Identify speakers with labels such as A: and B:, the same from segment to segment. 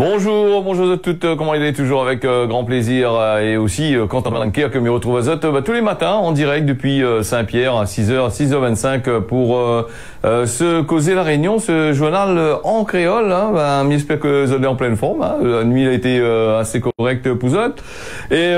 A: Bonjour, bonjour à toutes, comment il est toujours avec grand plaisir et aussi Quentin Malinquer que me retrouve à Zot tous les matins en direct depuis Saint-Pierre à 6h25 pour se causer la réunion, ce journal en créole. J'espère que Zot est en pleine forme. La nuit a été assez correcte pour Zot. Et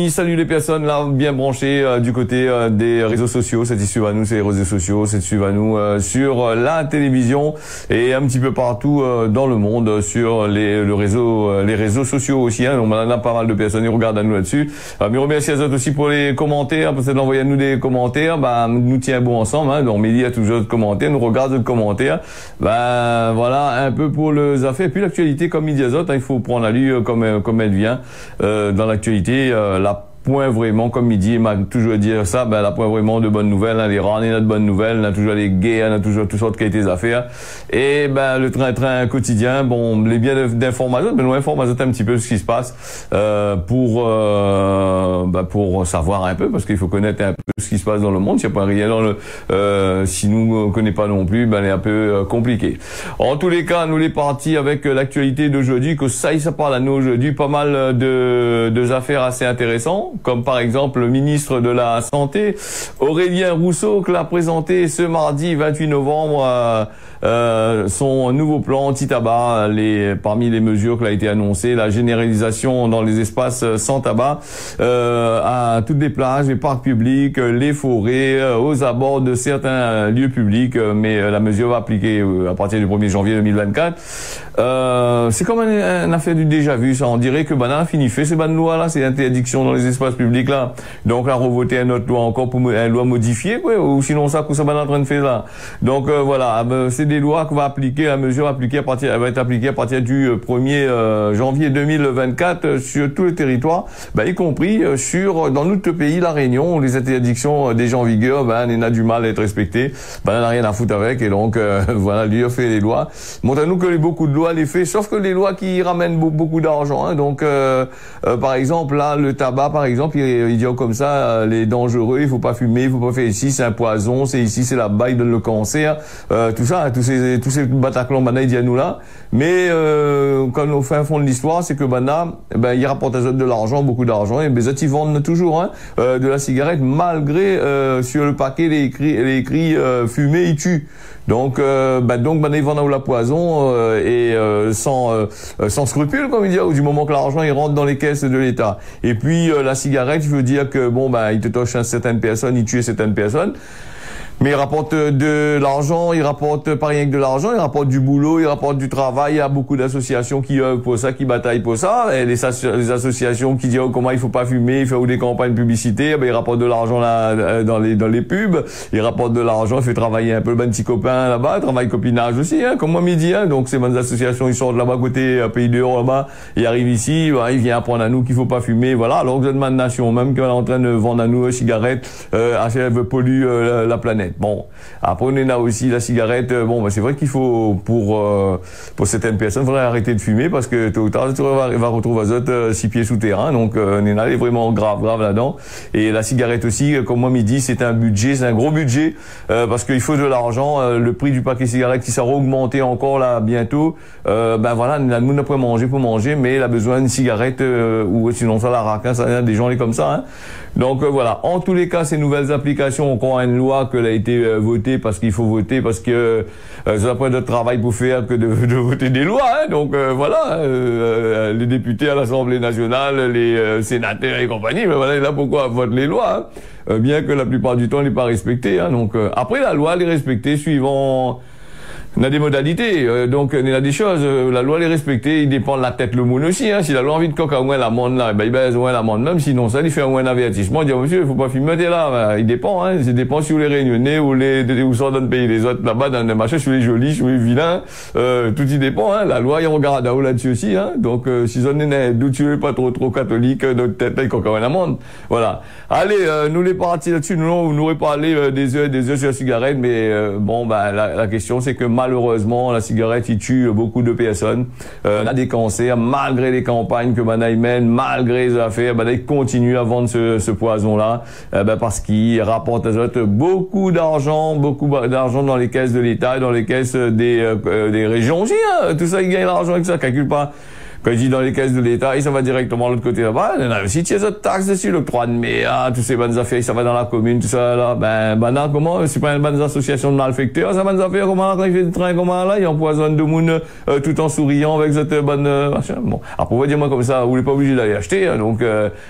A: salue les personnes là bien branchées du côté des réseaux sociaux. C'est ici à nous, c'est les réseaux sociaux, c'est ici à nous sur la télévision et un petit peu partout dans le monde sur les réseaux sociaux aussi. Donc on a pas mal de personnes qui regardent à nous là-dessus. Mais remercie à Zot aussi pour les commentaires, peut-être d'envoyer à nous des commentaires. Nous tient bon ensemble. Donc Mélie a toujours de commentaires, nous regarde de commentaires. Voilà un peu pour les affaires. Et puis l'actualité comme il dit à Zot, il faut prendre la lue comme elle vient. Dans l'actualité, la point vraiment, comme il dit, il m'a toujours dit ça, la point vraiment de bonnes nouvelles, les ranés de bonnes nouvelles, on a toujours les guerres, on a toujours toutes sortes de qualités d'affaires. Et le train-train quotidien, les biens d'information, nous informe un petit peu ce qui se passe, pour savoir un peu, parce qu'il faut connaître un peu ce qui se passe dans le monde. S'il n'y a pas rien dans si nous ne connaissons pas non plus, c'est un peu compliqué. En tous les cas, nous les partis avec l'actualité d'aujourd'hui, que ça parle à nous aujourd'hui, pas mal de affaires assez intéressantes. Comme par exemple le ministre de la Santé, Aurélien Rousseau, qui l'a présenté ce mardi 28 novembre son nouveau plan anti-tabac. Parmi les mesures qui a été annoncées, la généralisation dans les espaces sans tabac, à toutes les plages, les parcs publics, les forêts, aux abords de certains lieux publics, mais la mesure va appliquer à partir du 1er janvier 2024. C'est comme une affaire du déjà vu, ça. On dirait que a fini fait ces bonnes lois là, c'est interdiction dans les espaces publics là. Donc là, revoter une autre loi encore pour une loi modifiée, quoi, ou sinon ça, que ça va en train de faire là. Donc voilà, c'est des lois qu'on va appliquer, la mesure appliquée elle va être appliquée à partir du 1er janvier 2024 sur tout le territoire, y compris dans notre pays, la Réunion, où les interdictions déjà en vigueur, on a du mal à être respectées, on n'a rien à foutre avec, et donc voilà, lui a fait les lois. Montre-nous que beaucoup de lois les fait, sauf que les lois qui ramènent beaucoup d'argent. Donc par exemple là, le tabac, par exemple, il dit comme ça, les dangereux, il faut pas fumer, il faut pas faire ici, c'est un poison, c'est ici, c'est là-bas, il donne le cancer, tout ça, tous ces Bataclan, il dit à nous là. Mais quand on fait un fond de l'histoire, c'est que il rapporte à eux de l'argent, beaucoup d'argent, et les autres ils vendent toujours de la cigarette, malgré sur le paquet les écrits fumer, il tue. Donc ils vendent la poison et sans scrupule, comme il dit, du moment que l'argent il rentre dans les caisses de l'État. Et puis la cigarette, je veux dire que il te touche à certaines personnes, il tue certaines personnes. Mais il rapporte de l'argent, il rapporte pas rien que de l'argent, il rapporte du boulot, il rapporte du travail. Il y a beaucoup d'associations qui œuvrent pour ça, qui bataillent pour ça. Et les associations qui disent comment il faut pas fumer, il fait des campagnes publicitaires, il rapporte de l'argent là dans les pubs, il rapporte de l'argent, il fait travailler un peu le petit copain là-bas, travail copinage aussi, comme moi midi. Donc ces bonnes associations, ils sortent là-bas côté pays dehors là-bas, ils arrivent ici, ils viennent apprendre à nous qu'il faut pas fumer, voilà. Alors que vous êtes une nation même qui est en train de vendre à nous une cigarette, elle veut polluer la planète. Bon, après on a aussi la cigarette. C'est vrai qu'il faut pour certaines personnes, il faudrait arrêter de fumer parce que tôt ou tard, tu vas retrouver Zot 6 pieds sous terrain. Donc on est vraiment grave là-dedans. Et la cigarette aussi, comme moi midi, c'est un budget, c'est un gros budget parce qu'il faut de l'argent. Le prix du paquet de cigarettes qui sera augmenté encore là bientôt. Voilà, nous n'a pas manger pour manger, mais il a besoin d'une cigarette ou sinon ça la raque. Ça, des gens comme ça. Donc voilà. En tous les cas, ces nouvelles applications, encore une loi que a été votée parce qu'il faut voter, parce que ça n'a pas de travail pour faire que de voter des lois. Donc voilà, les députés à l'Assemblée nationale, les sénateurs et compagnie, voilà, là pourquoi votent les lois, bien que la plupart du temps, elle n'est pas respectée. Donc après, la loi, elle est respectée suivant. On a des modalités, donc il y a des choses, la loi les respecter, il dépend de la tête le monde aussi. Si la loi a envie de coquer au moins l'amende là, il baisse au moins l'amende même, sinon ça il fait au moins un avertissement, il dit monsieur, il faut pas fumer là, il dépend, ça dépend si vous les réunionnez ou ou ça dans le pays les autres là-bas dans des marchés, sur les jolis, sur les vilains, tout y dépend, la loi il regarde là-dessus aussi, donc si on est d'où tu es pas trop catholique, notre tête là il coquer une amende, voilà. Allez, nous les partis là-dessus, nous aurait parlé des heures sur la cigarette, mais la question c'est que malheureusement, la cigarette, il tue beaucoup de personnes. On a des cancers, malgré les campagnes que Banaï mène, malgré les affaires, ils continuent à vendre ce poison-là, parce qu'il rapporte à eux beaucoup d'argent dans les caisses de l'État et dans les caisses des régions aussi. Tout ça, ils gagnent l'argent avec ça, calcule pas. quand il dit dans les caisses de l'État, et ça va directement de l'autre côté là-bas. Si tu as des taxes dessus, l'octroi de mer, tous ces bonnes affaires, ça va dans la commune, tout ça là. Ben comment, c'est pas une bonne association de malfaiteurs, ça bonnes affaires, comment là, quand il fait du train, comment là, il empoisonne de monde tout en souriant avec cette bonne machin. Bon, alors pour vous dire moi comme ça, vous n'êtes pas obligé d'aller acheter, hein, donc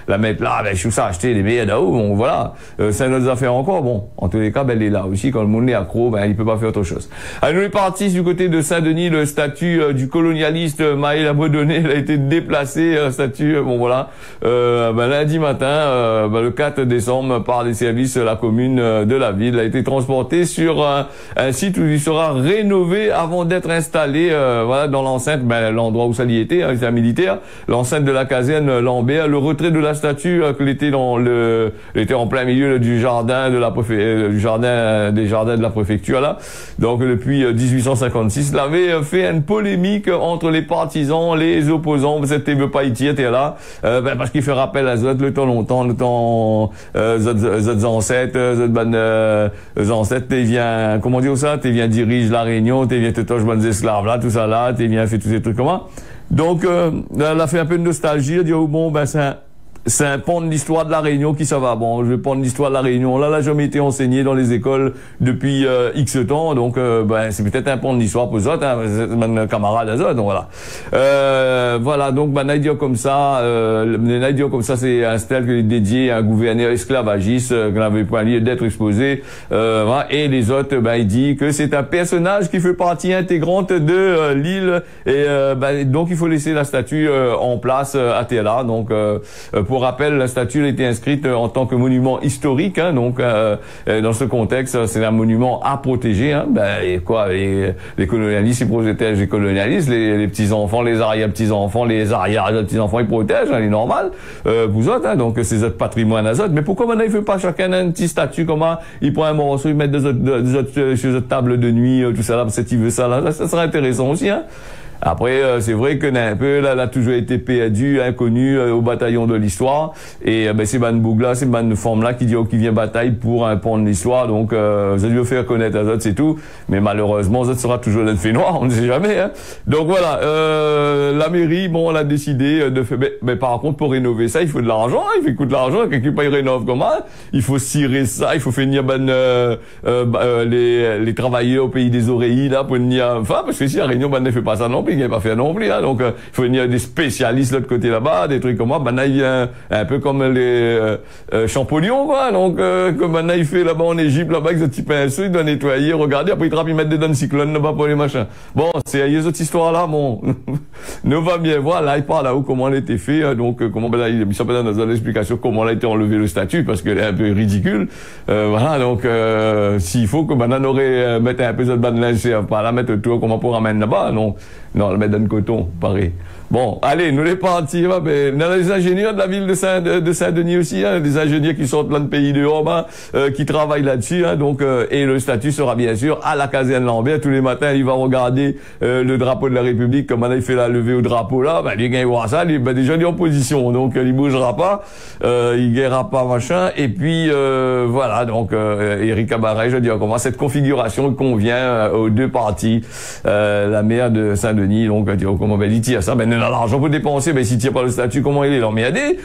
A: la mettre là, ben je suis ça acheter les billets là-haut, bon voilà, c'est une autre affaire encore. Bon, en tous les cas, ben elle est là aussi. Quand le monde est accro, ben il peut pas faire autre chose. Alors nous est parti du côté de Saint-Denis, le statut du colonialiste Maël Abredonné, il a été déplacé, statut, bon voilà, lundi matin, le 4 décembre, par les services de la commune de la ville, a été transporté sur un site où il sera rénové avant d'être installé, voilà, dans l'enceinte, l'endroit où ça y était, hein, c'était militaire, l'enceinte de la caserne Lambert. Le retrait de la statue, qu'il était était en plein milieu du jardin de la des jardins de la préfecture là. Donc depuis 1856, l'avait fait une polémique entre les partisans, les opposants. C'était veut pas y tirer là, parce qu'il fait rappel à Zot le temps longtemps, le temps Zot ancêtres, t'es vient, comment dire ça, t'es vient dirige la Réunion, t'es vient te touche bonnes esclaves là, tout ça là, t'es vient fait tous ces trucs comment. Donc elle a fait un peu de nostalgie, elle dit oh bon ben c'est un pan de l'histoire de la Réunion qui ça va. Bon, je vais prendre l'histoire de la Réunion. Là, n'a jamais été enseigné dans les écoles depuis X temps. Donc, c'est peut-être un pan de l'histoire pour Zot, hein, mon camarade à Zot. Donc voilà. Voilà. Donc, Naïdia comme ça, c'est un stèle qui est dédié à un gouverneur esclavagiste qui n'avait pas lieu d'être exposé. Voilà. Et les autres, il dit que c'est un personnage qui fait partie intégrante de l'île. Et donc, il faut laisser la statue en place à Théla. Donc, pour rappel, la statue a été inscrite en tant que monument historique, hein, donc dans ce contexte, c'est un monument à protéger. Hein, les colonialistes, ils protègent les colonialistes, les petits-enfants, les arrière-petits-enfants, les arrière-petits-enfants, ils protègent, hein, c'est normal, vous autres, hein, donc c'est votre patrimoine à autres. Mais pourquoi maintenant il fait pas chacun un petit statut, comment il prend un morceau, il met des autres sur une table de nuit, tout ça là, parce qu'il veut ça là, ça serait intéressant aussi, hein. Après, c'est vrai que un peu, là, elle a toujours été perdue, inconnue au bataillon de l'histoire. Et c'est Ban Bougla, c'est Ban forme là qui dit qui vient bataille pour un pan de l'histoire. Donc, ça lui faire connaître à Zot, c'est tout. Mais malheureusement, Zot sera toujours le fait noir, on ne sait jamais. Hein. Donc voilà, la mairie, bon, elle a décidé de faire. Mais par contre, pour rénover ça, il faut de l'argent. Il faut coûter de l'argent. Quelqu'un pas y rénove comment? Il faut cirer ça. Il faut faire venir les travailleurs au pays des oreilles là pour venir. Enfin, parce que si la Réunion, ne fait pas ça non plus. Il n'y a pas fait non plus, hein. Donc il faut venir des spécialistes de l'autre côté là-bas, des trucs comme moi. Là, il vient un peu comme les Champollion, quoi. Donc comme maintenant il fait là-bas en Égypte, là-bas avec ce petit pinceau, il doit nettoyer, regarder, après il mettre des cyclones là-bas pour les machins. Bon, c'est cette histoire-là, bon, nous va bien voir. Là, il parle là-haut comment elle a été fait, donc comment il s'appelle dans l'explication comment elle a été enlevé le statut parce qu'elle est un peu ridicule. Voilà, donc s'il faut que maintenant on aurait mettre un peu de bande linge, pas la mettre tout comment pour ramener là-bas, non. Non, le mettre dans le coton, pareil. Bon, allez, nous les partis, on a les ingénieurs de la ville de Saint-Denis aussi, hein, des ingénieurs qui sortent plein de pays d'Europe, hein, qui travaillent là-dessus, hein, donc, et le statut sera bien sûr à la caserne Lambert. Tous les matins, il va regarder le drapeau de la République, comme on il fait la levée au drapeau là, lui, il voit ça, déjà il est en position, donc il bougera pas, il guérera pas, machin, et puis, voilà, donc, Éric Cabaret, je dis comment cette configuration convient aux deux parties, la maire de Saint-Denis, donc, comment il tire ça, l'argent pour dépenser, s'il tire pas le statut, comment il est? Alors, mais il y a des,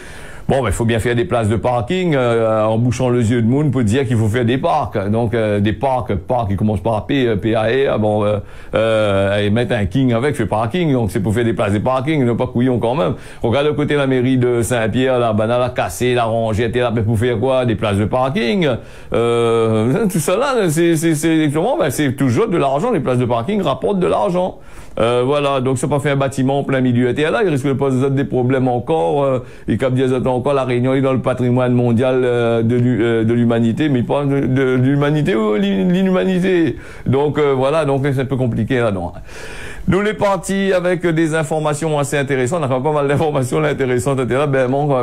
A: bon, il faut bien faire des places de parking, en bouchant les yeux de monde pour dire qu'il faut faire des parcs. Donc, des parcs qui commencent par P-A-R, bon, et mettre un king avec, fait parking. Donc, c'est pour faire des places de parking, non pas couillon quand même. Regarde le côté de la mairie de Saint-Pierre, là, elle a cassé, la rangée, était là, pour faire quoi? Des places de parking. Tout ça là, c'est toujours de l'argent, les places de parking rapportent de l'argent. Voilà, donc c'est pas fait un bâtiment en plein milieu. Et là, il risque de poser des problèmes encore. Et comme disait encore, la Réunion est dans le patrimoine mondial de l'humanité, mais pas de l'humanité ou l'inhumanité. Donc voilà, donc c'est un peu compliqué là-dedans. Nous les partis avec des informations assez intéressantes. On a pas mal d'informations là, intéressantes. Là,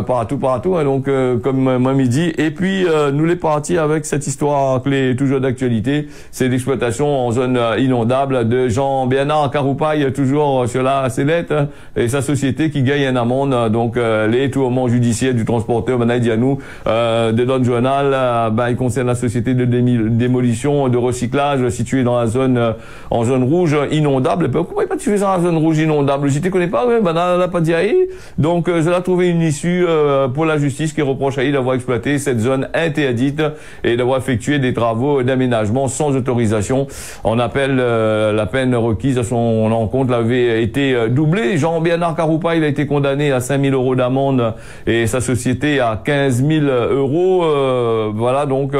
A: partout. Hein, donc comme moi midi. Et puis nous les partis avec cette histoire clé toujours d'actualité. C'est l'exploitation en zone inondable de Jean-Bernard Caroupaille, toujours sur la Célette, et sa société qui gagne une amende. Donc les tourments judiciaires du transporteur Dianou de Don Journal, il concerne la société de démolition de recyclage située dans la zone en zone rouge inondable. comment pas tu fais ça dans zone rouge inondable? Si tu connais pas, ouais, ben là, pas d'y aller. Donc, je l'ai trouvé une issue, pour la justice qui reproche à lui d'avoir exploité cette zone interdite et d'avoir effectué des travaux d'aménagement sans autorisation. On appelle, la peine requise à son encontre avait été doublée. Jean-Bernard Karoupa, il a été condamné à 5 000 € d'amende et sa société à 15 000 €. Voilà, donc,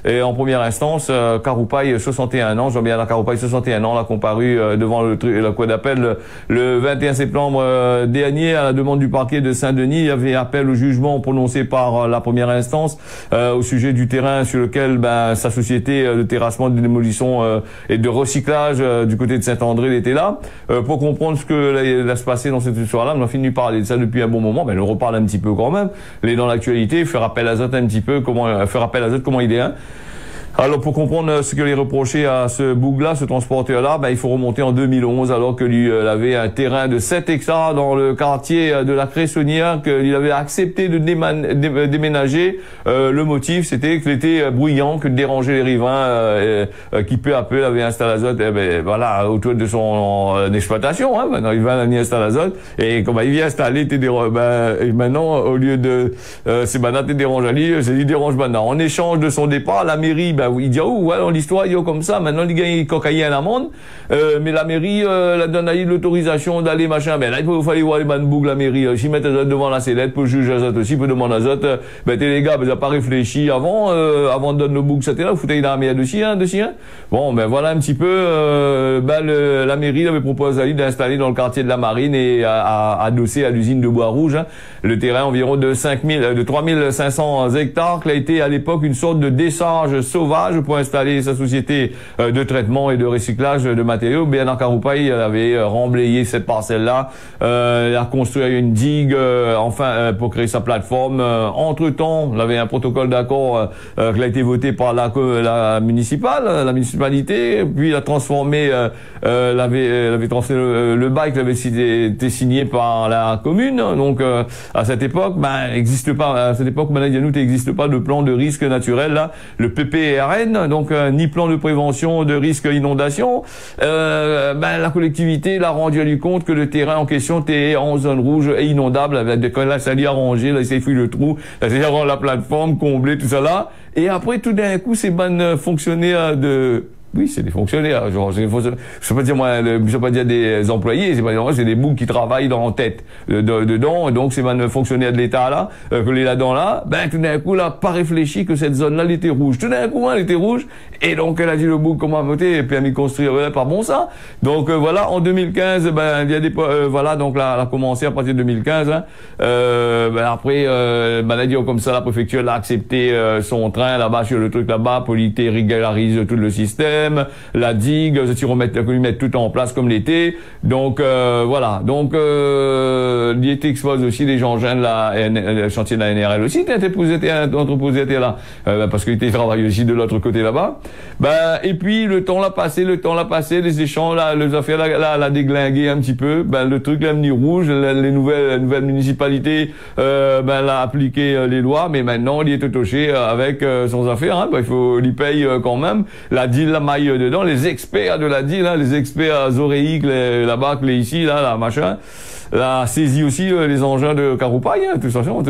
A: et en première instance, Karoupaï, 61 ans, Jean-Bernard Karoupaï, 61 ans, l'a comparu devant la cour d'appel le 21 septembre dernier à la demande du parquet de Saint-Denis. Il y avait appel au jugement prononcé par la première instance au sujet du terrain sur lequel sa société de terrassement, de démolition et de recyclage du côté de Saint-André était là. Pour comprendre ce que va se passer dans cette histoire-là, on a fini de parler de ça depuis un bon moment, mais on reparle un petit peu quand même. Il est dans l'actualité, faire appel à Zot un petit peu, comment il est, hein. Alors, pour comprendre ce que les reprochait à ce boug-là, ce transporteur-là, il faut remonter en 2011, alors que lui avait un terrain de 7 hectares dans le quartier de la Cressonnière, qu'il avait accepté de déménager. Le motif, c'était qu'il était bruyant, que dérangeait les riverains, qui peu à peu avait installé Azot, voilà, autour de son exploitation, hein. Maintenant, il va installer Azot, et comme il vient installer, et maintenant, au lieu de, c'est t'es dérange à lui, c'est lui dérange maintenant. En échange de son départ, la mairie, il dit, dans l'histoire, il y a comme ça, maintenant, il gagne cocaïne à l'amende, mais la mairie, la donne à l'autorisation d'aller, machin, là, il fallait voir les banboug, la mairie, s'ils mettent Azot devant la sellette, pour juger Azot aussi, pour demander Azot, t'es les gars, ils n'ont pas réfléchi avant de donner le boug, c'était là, vous foutez la merde dessus, hein. Bon, voilà un petit peu, la mairie avait proposé à lui d'installer dans le quartier de la Marine et adossé à l'usine de Bois Rouge, hein, le terrain environ de 3500 hectares, qui a été à l'époque une sorte de décharge sauvage pour installer sa société de traitement et de recyclage de matériaux. Bernard Karoupaï avait remblayé cette parcelle-là, a construit une digue, pour créer sa plateforme. Entre-temps, il avait un protocole d'accord qui a été voté par la municipalité, puis il a transformé, l'avait transféré le bail qui avait été signé par la commune. Donc, à cette époque, n'existe pas de plan de risque naturel, là, le PPRN, donc ni plan de prévention de risque inondation. La collectivité l'a rendu compte que le terrain en question était en zone rouge et inondable. Quand là, ça lui a arrangé, là, il s'est fouillé le trou, là, c'est la plateforme, comblé, tout ça là. Et après, tout d'un coup, ces bonnes fonctionnaires oui, c'est des fonctionnaires. Genre, je peux pas dire des employés, c'est des boucs qui travaillent en tête dedans. Et donc, c'est un fonctionnaire de l'État là, que les là-dedans là, tout d'un coup, là, pas réfléchi que cette zone-là, elle était rouge. Tout d'un coup, elle était rouge. Et donc, elle a dit le bouc comment monter, et puis elle a mis construire, par bon ça. Donc, voilà, en 2015, il y a des, voilà, donc là, elle a commencé à partir de 2015, hein. Après, elle a dit comme ça, la préfecture l'a accepté, son train là-bas, sur le truc là-bas, Polité régularise tout le système. La digue, ils mettent tout en place comme l'été. Donc voilà. Donc l'IET expose aussi les engins de le chantier de la NRL aussi. Entreposé était là parce qu'il était travaillé aussi de l'autre côté là-bas. Et puis le temps l'a passé, les échanges, les affaires la déglingué un petit peu. Le truc l'a mis rouge. Les nouvelles municipalités l'a appliqué les lois, mais maintenant il est touché avec son affaire. Hein. Il faut lui paye quand même. La deal la maille dedans, les experts de la deal, là, les experts Zoréic, là-bas, ici, là, machin, la saisie aussi les engins de Karoupaï, hein, de toute façon,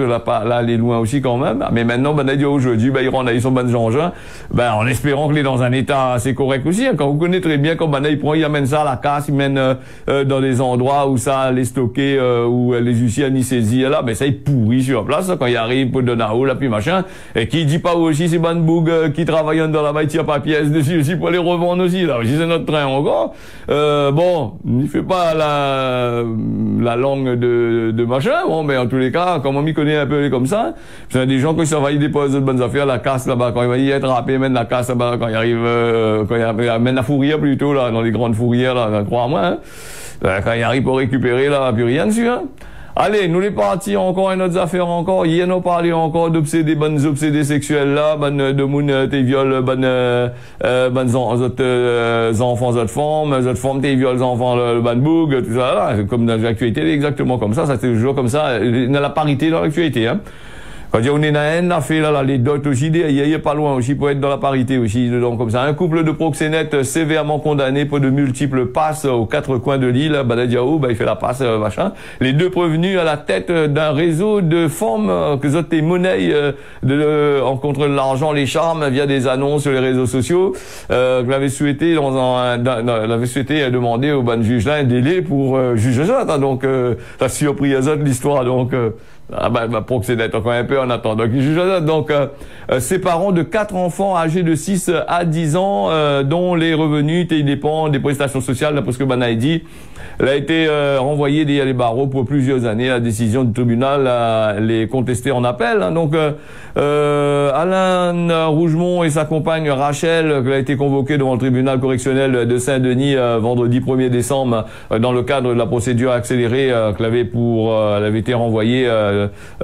A: là, les loin aussi quand même. Mais maintenant, aujourd'hui, ils rendent son bon engin, en espérant qu'il est dans un état assez correct aussi. Hein. Quand vous connaissez très bien, comme il amène ça à la casse, il mène dans des endroits où ça les stocker, où les huissiers ni saisi là, ça il pourrit sur place quand il arrive pour donner à haut là, puis machin. Et qui dit pas aussi ces bonnes bougs qui travaillent dans la baille, il n'y a pas pièce dessus aussi pour les revendre aussi là. Si c'est notre train encore, il fait pas la langue de machin, en tous les cas, comme on m'y connaît un peu comme ça, c'est des gens qui s'en va y déposer de bonnes affaires, la casse là-bas, quand il va y être râpé, mène la casse là-bas, quand il arrive, mène la fourrière plutôt, là, dans les grandes fourrières, là, crois-moi, hein. Quand il arrive pour récupérer, là, plus rien dessus, hein. Allez, nous les partis encore une autre affaire encore. Hier, nous parlé encore d'obsédés, bonnes obsédés sexuels là, de moun, t'es viol, bonnes enfants, autres formes, t'es viol, enfants, le ban boug, tout ça là. Comme dans l'actualité, exactement comme ça. Ça, c'est toujours comme ça. Il y a la parité dans l'actualité, hein. Quand on est a fait là, les dots aussi, il y a pas loin aussi pour être dans la parité aussi, donc comme ça. Un couple de proxénètes sévèrement condamné pour de multiples passes aux quatre coins de l'île. Badadiaou, il fait la passe, machin. Les deux prévenus à la tête d'un réseau de femmes que zot monnaie en contre l'argent, les charmes via des annonces sur les réseaux sociaux. L'avait souhaité l'avait souhaité demander au ban juge là un délai pour juger ça. Donc la surprise de l'histoire donc. Proxénète quand même un peu en attendant qu'il juge ça. Donc ses parents de 4 enfants âgés de 6 à 10 ans dont les revenus dépendent des prestations sociales d'après ce que Banaï dit. Elle a été renvoyée des barreaux pour plusieurs années. La décision du tribunal les contestée en appel. Donc Alain Rougemont et sa compagne Rachel, qui a été convoquée devant le tribunal correctionnel de Saint-Denis vendredi 1er décembre dans le cadre de la procédure accélérée elle avait été renvoyée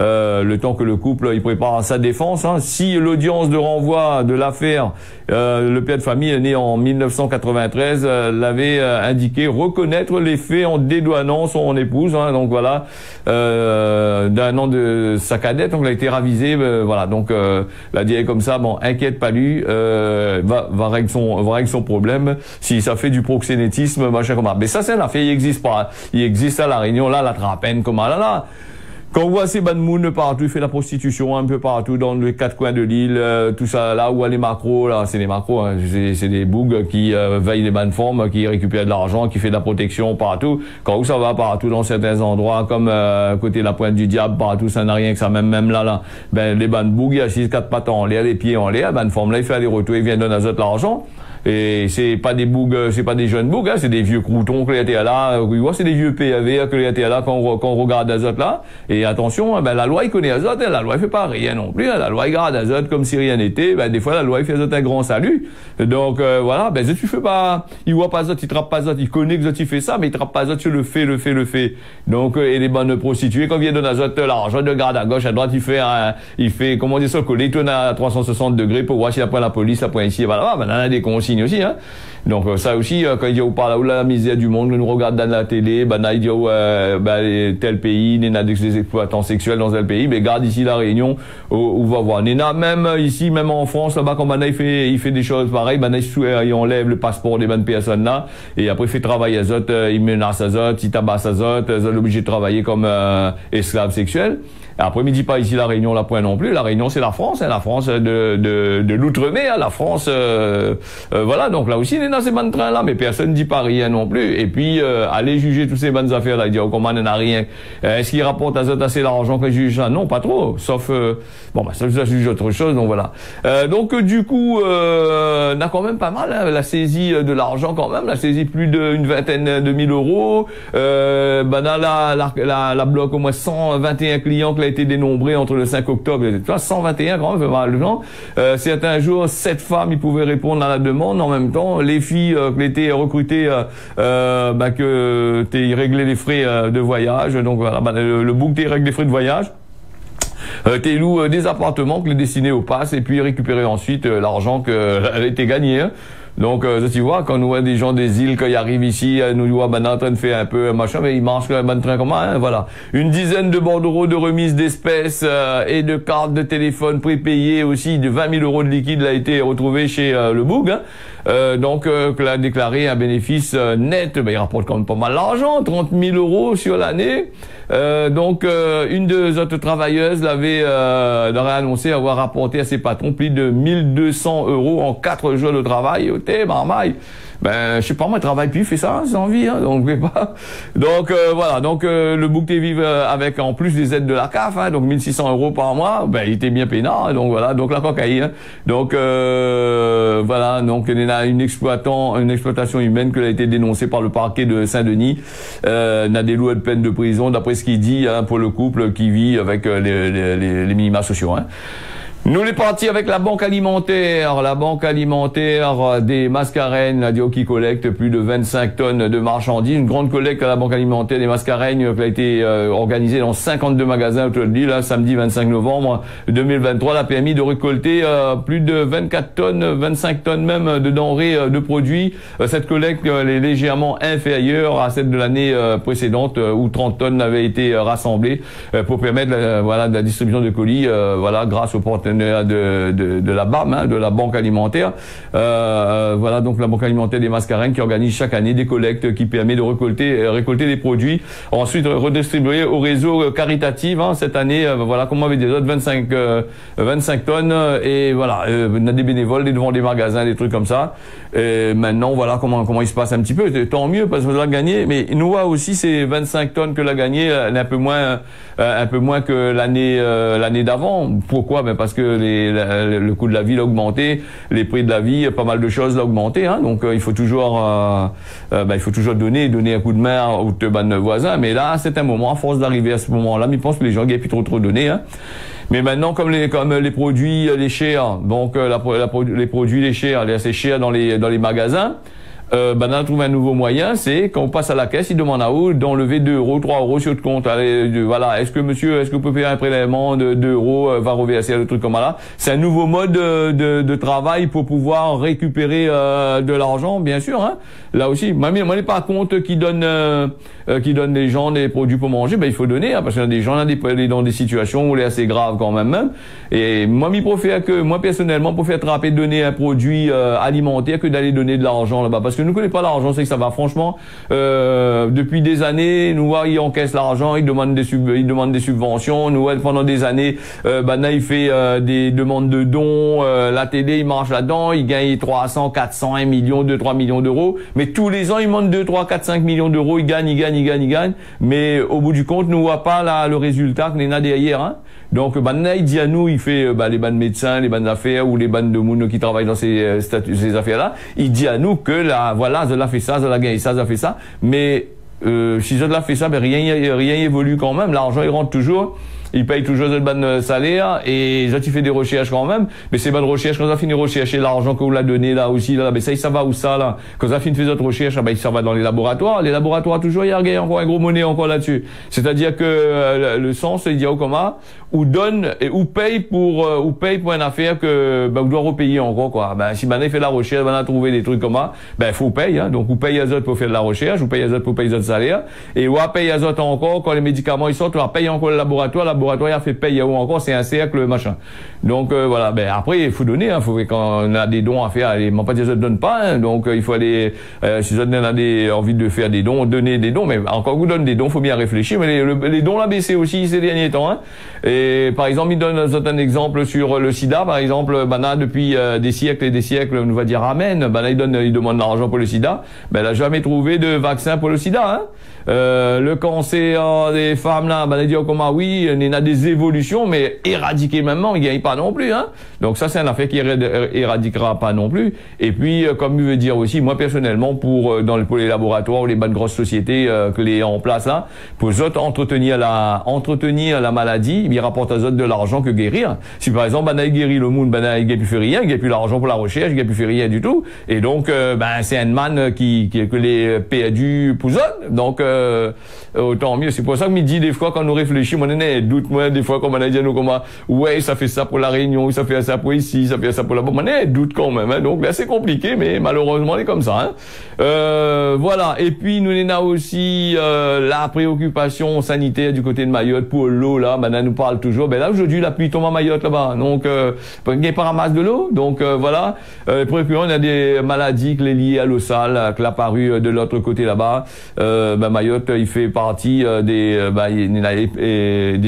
A: le temps que le couple il prépare sa défense. Si l'audience de renvoi de l'affaire, le père de famille né en 1993 l'avait indiqué reconnaître les faits en dédouanant son épouse, donc voilà, d'un an de sa cadette, donc elle a été ravisée, voilà, donc la dit comme ça, bon, inquiète pas lui, va régler son problème, si ça fait du proxénétisme, machin comme ça. Mais ça c'est un affaire, il existe pas, il existe à La Réunion, là, la trapeine, comme là. Quand on voit ces banmoun partout, il fait la prostitution un peu partout dans les quatre coins de l'île, tout ça, là où les macros, là, c'est des macros, c'est des bougs qui veillent les bonnes formes, qui récupèrent de l'argent, qui fait de la protection partout. Quand où ça va partout dans certains endroits, comme côté de la Pointe du Diable, partout, ça n'a rien que ça, même là, les bonnes bougs, il y a 6-4 pattes en l'air, les pieds en l'air, bonne forme là, il fait aller retour, il vient donner à l'argent. Et c'est pas des bougs, c'est pas des jeunes bougs, c'est des vieux croutons que étaient là, c'est des vieux PAV que étaient là quand on regarde Azot là. Et attention, la loi il connaît Azot, la loi il fait pas rien non plus, la loi il garde Azot comme si rien n'était, des fois la loi il fait Azot un grand salut. Donc voilà, tu fais pas, il voit pas Azot, il trappe pas Azot, il connaît que Azot il fait ça, mais il trappe pas Azot sur le fait. Donc et les bonnes prostituées quand vient donner Azot l'argent de garde à gauche, à droite, il fait comment dire ça, il tourne à 360 degrés pour voir s'il apprend la police, apprend ici, voilà, on a des consignes aussi, Donc ça aussi, quand il dit on parle là la misère du monde, nous regarde dans la télé, il dit tel pays, il y a des exploitants sexuels dans tel pays, mais garde ici la Réunion, où va voir. Il y a même ici, même en France, là-bas, quand il fait des choses pareilles, il enlève le passeport des bonnes personnes là, et après il fait travailler à Azot, il menace Azot, il tabasse Azot, ils sont obligés de travailler comme esclaves sexuels. Après, il dit pas ici la Réunion, la point non plus. La Réunion, c'est la France, la France de l'outre-mer, la France, voilà. Donc là aussi, il est dans ces bonnes trains là, mais personne dit pas rien non plus. Et puis, aller juger toutes ces bonnes affaires là, il dit, comment on n'a rien. Est-ce qu'il rapporte à Azot assez d'argent que juge ça? Non, pas trop. Sauf, ça juge autre chose, donc voilà. Donc, du coup, on a quand même pas mal, la saisie de l'argent quand même, la saisie plus d'une vingtaine de mille euros. La bloque au moins 121 clients qui a été dénombré entre le 5 octobre et 121 quand même, mal de gens. Certains jours, 7 femmes, ils pouvaient répondre à la demande. En même temps, les filles qui étaient recrutées, que t'es réglé les frais de voyage. Donc voilà, le book t'es réglé les frais de voyage. T'es loué des appartements que les destinés au pass et puis récupérer ensuite l'argent que a été gagné. Donc, tu vois, quand nous voit des gens des îles, quand ils arrivent ici, nous voient, en train de faire un peu machin, mais ils marchent un train comment, voilà. Une dizaine de bordereaux de remise d'espèces, et de cartes de téléphone prépayées aussi, de 20 000 euros de liquide a été retrouvé chez, le Boug, donc, qu'il a déclaré un bénéfice, net, il rapporte quand même pas mal d'argent, 30 000 euros sur l'année. Donc, une des autres travailleuses leur a annoncé avoir rapporté à ses patrons plus de 1 200 euros en 4 jours de travail. Marmaille. Je sais pas, moi, travaille puis fait ça, sans envie, donc, donc, voilà, donc, le bouquet vive avec, en plus, des aides de la CAF, donc 1 600 euros par mois, il était bien peinard, donc voilà, donc la cocaïne, donc, voilà, donc, il y a une exploitation humaine qui a été dénoncée par le parquet de Saint-Denis, n'a des lois de peine de prison, d'après ce qu'il dit, pour le couple qui vit avec les minima sociaux, Nous les partis avec la banque alimentaire des Mascareignes, la qui collecte plus de 25 tonnes de marchandises, une grande collecte à la banque alimentaire des Mascareignes qui a été organisée dans 52 magasins aujourd'hui, là, samedi 25 novembre 2023, la permis de récolter plus de 24 tonnes, 25 tonnes même de denrées, de produits. Cette collecte est légèrement inférieure à celle de l'année précédente où 30 tonnes avaient été rassemblées pour permettre voilà, de la distribution de colis, voilà, grâce au partenaire de la BAM, hein, de la banque alimentaire. Voilà donc la banque alimentaire des Mascareignes qui organise chaque année des collectes qui permet de récolter les produits, ensuite redistribuer au réseau caritatif. Hein, cette année, voilà, comme on avait des autres 25 tonnes et voilà, on a des bénévoles devant des magasins, des trucs comme ça. Et maintenant, voilà comment il se passe un petit peu. Tant mieux parce que l'a gagné, mais nous aussi ces 25 tonnes que l'a gagné, un peu moins que l'année d'avant. Pourquoi? Ben parce que le coût de la vie a augmenté, les prix de la vie, pas mal de choses l'ont augmenté, hein, donc il faut toujours donner un coup de main aux voisins. Mais là, c'est un moment, à force d'arriver à ce moment-là, mais je pense que les gens n'ont plus trop donné, hein. Mais maintenant, comme les produits, les chers, donc les produits, les chers, les assez chers dans les magasins. On a trouvé un nouveau moyen, c'est quand on passe à la caisse, il demande à eux d'enlever 2 €, 3 € sur le compte. Allez, voilà, est-ce que vous pouvez faire un prélèvement de 2 €, va reverser le truc comme ça. C'est un nouveau mode de travail pour pouvoir récupérer de l'argent, bien sûr. Hein. Là aussi, moi, on n'est pas contre qui donne des gens des produits pour manger, ben il faut donner, hein, parce qu'il y a des gens dans des situations où c'est assez grave quand même. Et moi, personnellement, pour faire attraper, donner un produit alimentaire que d'aller donner de l'argent là-bas, parce que nous connaissons pas l'argent, c'est que ça va. Franchement, depuis des années, nous ils encaissent l'argent, ils demandent des subventions. Nous pendant des années, là il fait des demandes de dons, la télé il marche là-dedans, il gagne 300, 400, 1 million, 2, 3 millions d'euros. Mais tous les ans, il monte 2, 3, 4, 5 millions d'euros, il gagne. Mais au bout du compte, nous voit pas là le résultat qu'on a derrière. Hein. Donc, là, il dit à nous, il fait les bandes médecins, les bandes d'affaires ou les bandes de monde qui travaillent dans ces affaires-là. Il dit à nous que là, voilà, ça l'a fait ça l'a gagné ça fait ça. Mais si ça l'a fait ça, ben rien évolue quand même. L'argent, il rentre toujours. Il paye toujours le bon salaire et ça tu fais des recherches quand même, mais ces bonnes recherches quand ça finit de rechercher l'argent que vous l'a donné là aussi là, ben ça va où ça là, quand ça finit de faire d'autres recherches, ben ça va dans les laboratoires toujours il y a encore un gros monnaie encore là-dessus. C'est-à-dire que le sens il dit comment ou donne et ou paye pour une affaire que vous doit repayer encore quoi. Ben si il fait la recherche, a trouvé des trucs comme ça, ben faut payer hein. Donc vous payez les autres pour faire de la recherche, vous payez les autres pour payer les autres salaires et ou paye les autres encore quand les médicaments ils sortent, on paye encore le laboratoire a fait payer ou encore c'est un cercle machin. Donc voilà, ben après il faut donner, hein, faut quand on a des dons à faire, les pas des autres donnent pas, hein, donc il faut aller si vous avez envie de faire des dons, donner des dons, mais encore vous donne des dons, faut bien réfléchir, mais les dons l'ont baissé aussi ces derniers temps, hein. Et par exemple, il donne un exemple sur le sida, par exemple, là depuis des siècles et des siècles, on va dire amen, là il demande de l'argent pour le sida, il n'a jamais trouvé de vaccin pour le sida, hein. Le cancer des femmes là, il dit comment oui, il y a des évolutions, mais éradiquer maintenant, il gagne pas non plus, hein. Donc ça c'est une affaire qui éradiquera pas non plus. Et puis comme je veux dire aussi, moi personnellement pour les laboratoires ou les bonnes grosses sociétés que les en place là, pour eux entretenir la maladie, ils rapportent aux autres de l'argent que guérir. Si par exemple il guérit le monde, il gagne plus rien, il gagne plus l'argent pour la recherche, il gagne plus rien du tout. Et donc c'est un man que les perdus pousonnent. Donc autant mieux. C'est pour ça que me dit des fois quand nous réfléchissons, on a des doutes, moi des fois comme on a dit nous comment ouais ça fait ça pour la Réunion, ça fait ça pour ici, ça fait ça pour là-bas, on a des doutes quand même. Hein. Donc là c'est compliqué, mais malheureusement c'est comme ça. Hein. Voilà. Et puis nous avons aussi la préoccupation sanitaire du côté de Mayotte pour l'eau là. Maintenant nous parle toujours. Ben là aujourd'hui la pluie tombe à Mayotte là-bas. Donc il n'y a pas ramasse de l'eau. Donc voilà. Préoccupant, il y a des maladies qui sont liées à l'eau sale, qui apparu de l'autre côté là-bas. Mayotte il fait partie des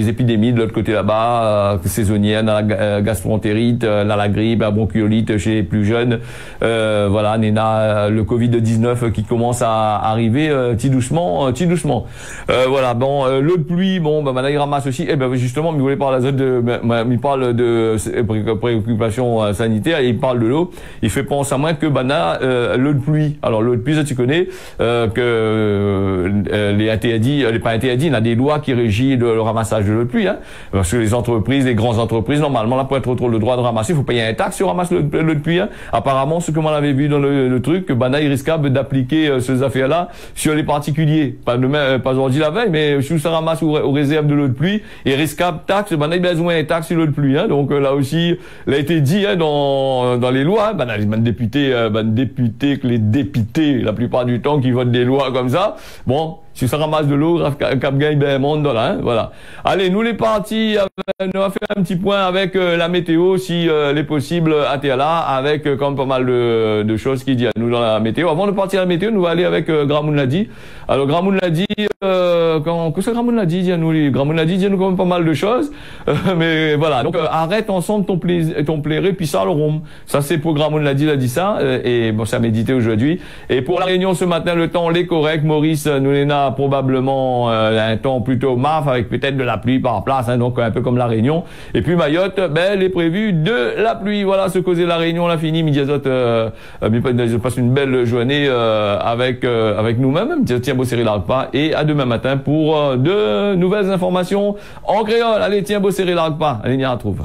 A: épidémies de l'autre côté là-bas, saisonnières, dans la gastroentérite, dans la grippe, la bronchiolite chez les plus jeunes. Voilà, on a le Covid-19 qui commence à arriver petit doucement. Voilà, bon, l'eau de pluie, maintenant il ramasse aussi. Et ben justement, il voulait parler il parle de préoccupations sanitaires et il parle de l'eau. Il fait penser à moi que l'eau de pluie. Alors l'eau de pluie, ça tu connais que les interdits, pas interdits, il y a des lois qui régissent le ramassage de l'eau de pluie. pluie, hein. Parce que les entreprises, les grandes entreprises, normalement, là, pour être le droit de ramasser, il faut payer un taxe si on ramasse l'eau de pluie, hein. Apparemment, ce que on avait vu dans le truc, ben là, il risquable d'appliquer ces affaires-là sur les particuliers. Pas demain, pas aujourd'hui la veille, mais si ça ramasse aux réserves de l'eau de pluie, et risquable taxe, ben là, il a besoin d'un taxe sur l'eau de pluie, hein. Donc, là aussi, il a été dit, hein, dans les lois, ben, les députés, que les députés, la plupart du temps, qui votent des lois comme ça, bon, si ça ramasse de l'eau, Cap gagne ben monde là, hein, voilà. Allez, nous les partis, on va faire un petit point avec la météo, si les possibles à là, avec comme pas mal de choses qui dit à nous dans la météo. Avant de partir à la météo, nous allons aller avec Gramoun Ladi. Alors Gramoun Ladi, qu'est-ce que Gramoun Ladi dit à nous? Gramoun Ladi dit à nous quand même pas mal de choses, mais voilà. Donc arrête ensemble ton plairé, puis ça le rhum. Ça c'est pour Gramoun Ladi, il a dit ça, et bon, ça a médité aujourd'hui. Et pour la Réunion ce matin, le temps est correct. Maurice nous a probablement un temps plutôt maf avec peut-être de la pluie par place, hein, donc un peu comme la Réunion. Et puis Mayotte, ben, il est prévu de la pluie. Voilà ce causait la Réunion, la fini. Midi Azote, passe une belle journée avec nous-mêmes. Tiens, beau serré l'arc pas. Et à demain matin pour de nouvelles informations en créole. Allez, tiens, beau serré l'arc pas. Allez, on y retrouve.